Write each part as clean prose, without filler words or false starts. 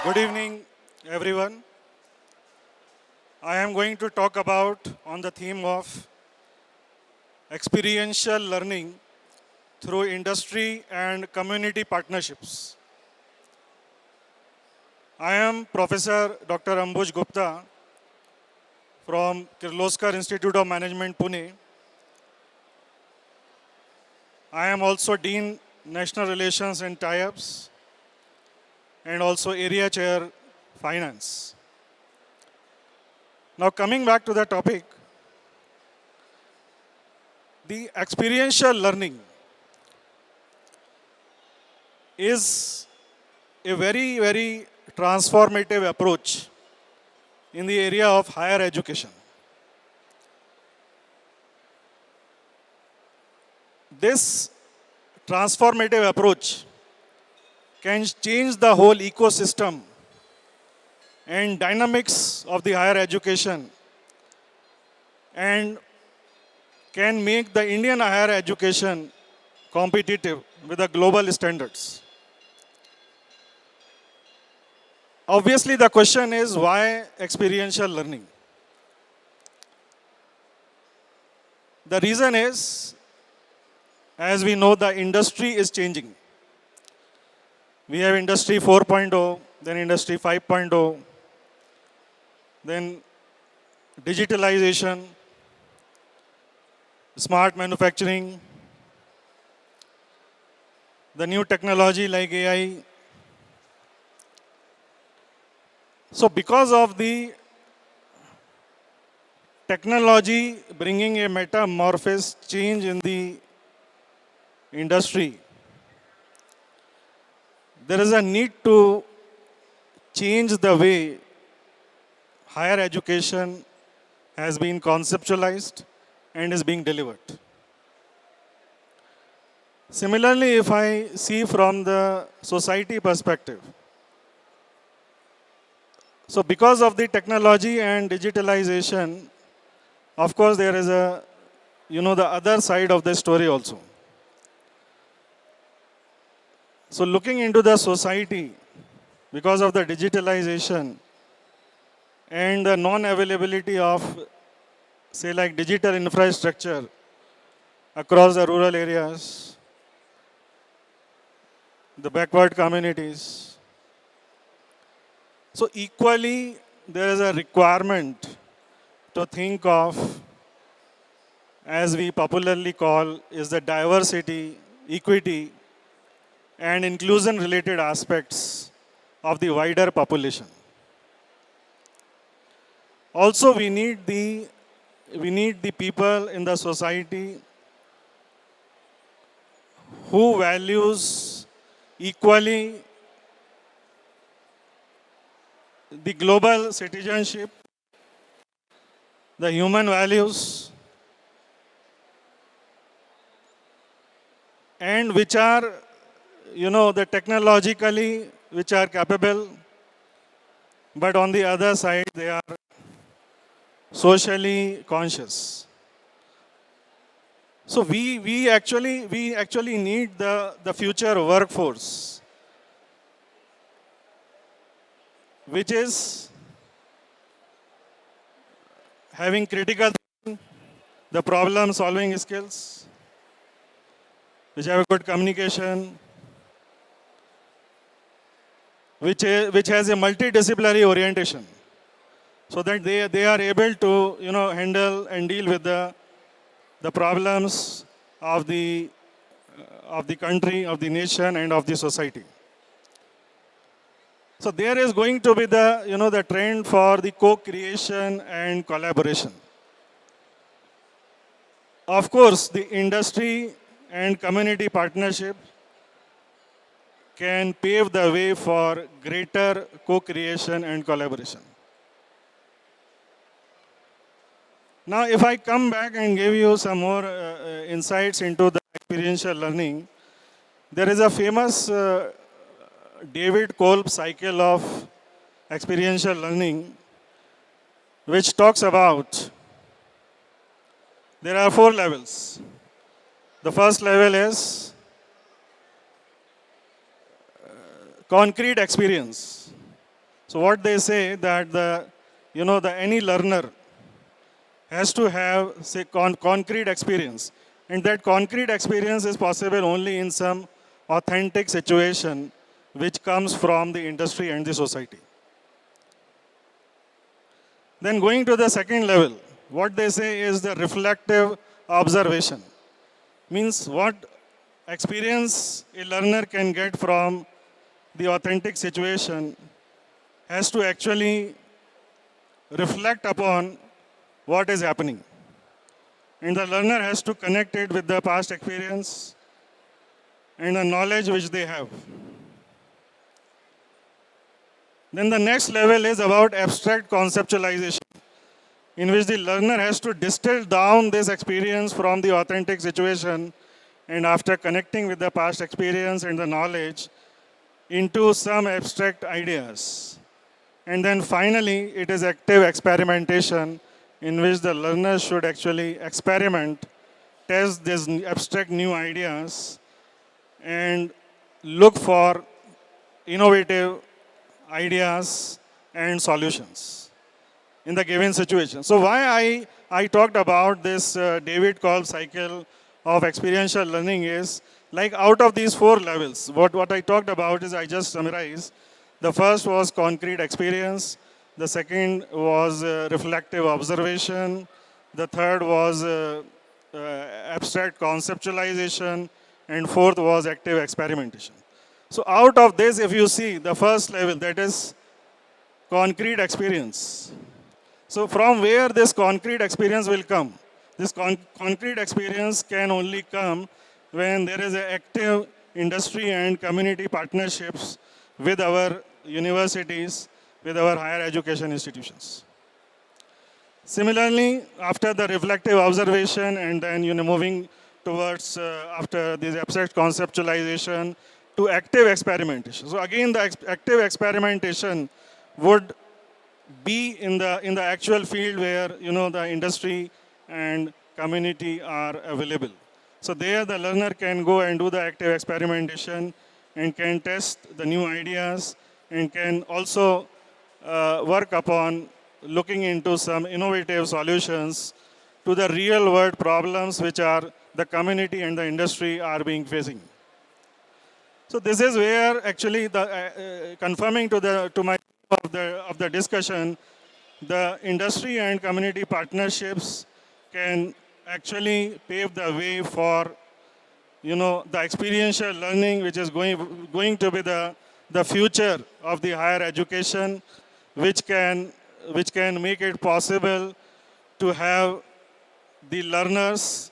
Good evening, everyone. I am going to talk about on the theme of experiential learning through industry and community partnerships. I am Professor Dr. Ambuj Gupta from Kirloskar Institute of Management, Pune. I am also Dean National Relations and Tie-ups and also Area Chair Finance. Now coming back to the topic, the experiential learning is a very transformative approach in the area of higher education. This transformative approach can change the whole ecosystem and dynamics of the higher education and can make the Indian higher education competitive with the global standards. Obviously, the question is why experiential learning? The reason is, as we know, the industry is changing. We have industry 4.0, then industry 5.0, then digitalization, smart manufacturing, the new technology like AI. So because of the technology bringing a metamorphosis change in the industry, there is a need to change the way higher education has been conceptualized and is being delivered. Similarly, if I see from the society perspective, so because of the technology and digitalization, of course there is the other side of the story also. So looking into the society, because of the digitalization and the non-availability of, say, like digital infrastructure across the rural areas, the backward communities. So equally, there is a requirement to think of, as we popularly call, is the diversity, equity, and inclusion related aspects of the wider population. Also, we need the people in the society who values equally the global citizenship, the human values, and which are, the technologically, which are capable, but on the other side, they are socially conscious. So we actually need the future workforce, which is having critical thinking, the problem solving skills, which have a good communication, which has a multidisciplinary orientation, so that they are able to handle and deal with the problems of the country, of the nation, and of the society. So there is going to be the trend for the co-creation and collaboration. Of course, the industry and community partnership can pave the way for greater co-creation and collaboration. Now, if I come back and give you some more insights into the experiential learning, there is a famous David Kolb cycle of experiential learning, which talks about there are 4 levels. The first level is concrete experience. So what they say that the any learner has to have say concrete experience, and that concrete experience is possible only in some authentic situation which comes from the industry and the society. Then going to the second level, what they say is the reflective observation. Means what experience a learner can get from the authentic situation has to actually reflect upon what is happening. And the learner has to connect it with the past experience and the knowledge which they have. Then the next level is about abstract conceptualization, in which the learner has to distill down this experience from the authentic situation, and after connecting with the past experience and the knowledge into some abstract ideas. And then finally, it is active experimentation, in which the learner should actually experiment, test these abstract new ideas, and look for innovative ideas and solutions in the given situation. So why I talked about this David Kolb cycle of experiential learning is, like, out of these four levels, what I talked about is, I just summarized. The first was concrete experience. The second was reflective observation. The third was abstract conceptualization. And fourth was active experimentation. So out of this, if you see the first level, that is concrete experience. So from where this concrete experience will come? This concrete experience can only come when there is an active industry and community partnerships with our universities, with our higher education institutions. Similarly, after the reflective observation and then moving towards after this abstract conceptualization to active experimentation. So again, the active experimentation would be in the actual field where the industry and community are available. So there the learner can go and do the active experimentation and can test the new ideas and can also work upon looking into some innovative solutions to the real world problems which are the community and the industry are being facing. So this is where actually the confirming to my of the discussion, the industry and community partnerships can actually pave the way for the experiential learning, which is going to be the future of the higher education, which can make it possible to have the learners,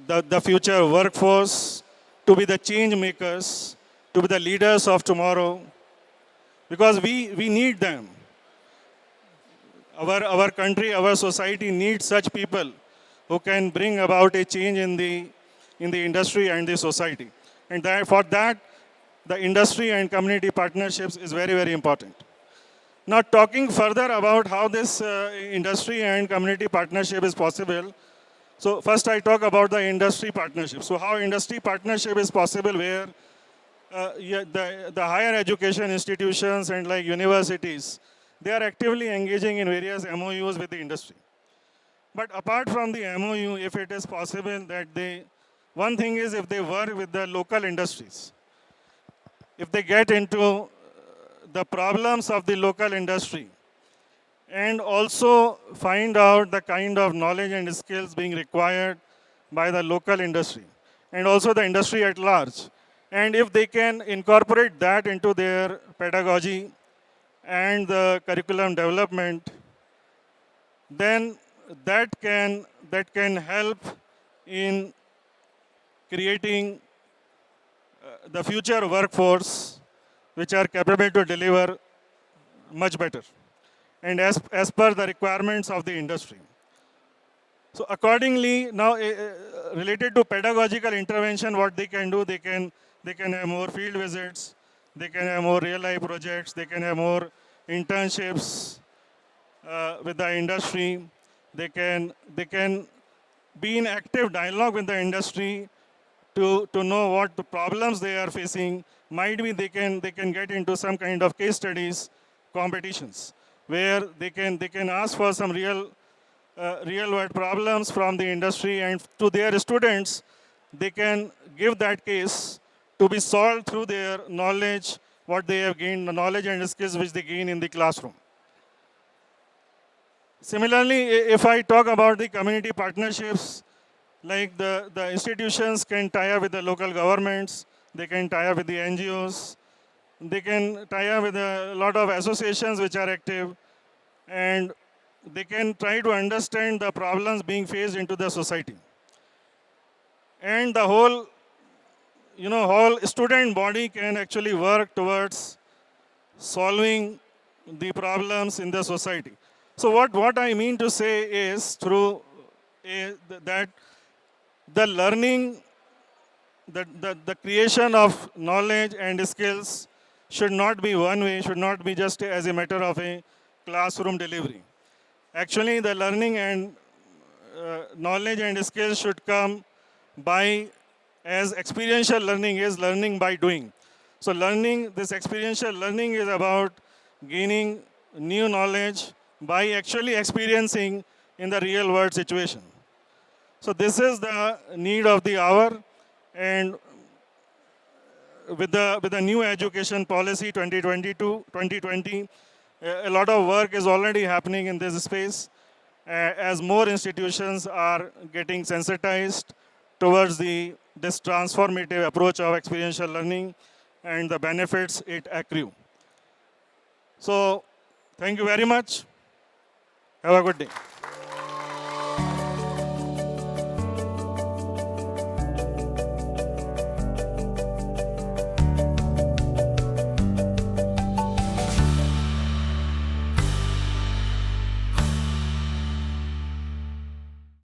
the future workforce, to be the change makers, to be the leaders of tomorrow, because we need them. Our country, our society needs such people who can bring about a change in the industry and the society. And for that, the industry and community partnerships is very, very important. Now, talking further about how this industry and community partnership is possible. So first I talk about the industry partnership. So how industry partnership is possible, where the higher education institutions and like universities, they are actively engaging in various MOUs with the industry. But apart from the MOU, if it is possible that one thing is if they work with the local industries, if they get into the problems of the local industry and also find out the kind of knowledge and skills being required by the local industry and also the industry at large. And if they can incorporate that into their pedagogy and the curriculum development, then that can help in creating the future workforce which are capable to deliver much better and as per the requirements of the industry. So accordingly, now related to pedagogical intervention, what they can do, they can have more field visits, they can have more real life projects, they can have more internships with the industry, they can be in active dialogue with the industry to know what the problems they are facing. Might be they can get into some kind of case studies competitions where they can ask for some real world problems from the industry, and to their students they can give that case to be solved through their knowledge, what they have gained, the knowledge and skills which they gain in the classroom. Similarly, if I talk about the community partnerships, like the institutions can tie up with the local governments, they can tie up with the NGOs, they can tie up with a lot of associations which are active, and they can try to understand the problems being faced into the society. And the whole student body can actually work towards solving the problems in the society. So what I mean to say is through that the learning, the creation of knowledge and skills should not be one way, should not be just as a matter of a classroom delivery. Actually, the learning and knowledge and skills should come by, as experiential learning is learning by doing. So this experiential learning is about gaining new knowledge by actually experiencing in the real world situation. So this is the need of the hour, and with the new education policy 2022-2020, a lot of work is already happening in this space, as more institutions are getting sensitized towards this transformative approach of experiential learning and the benefits it accrue. So thank you very much. Have a good day.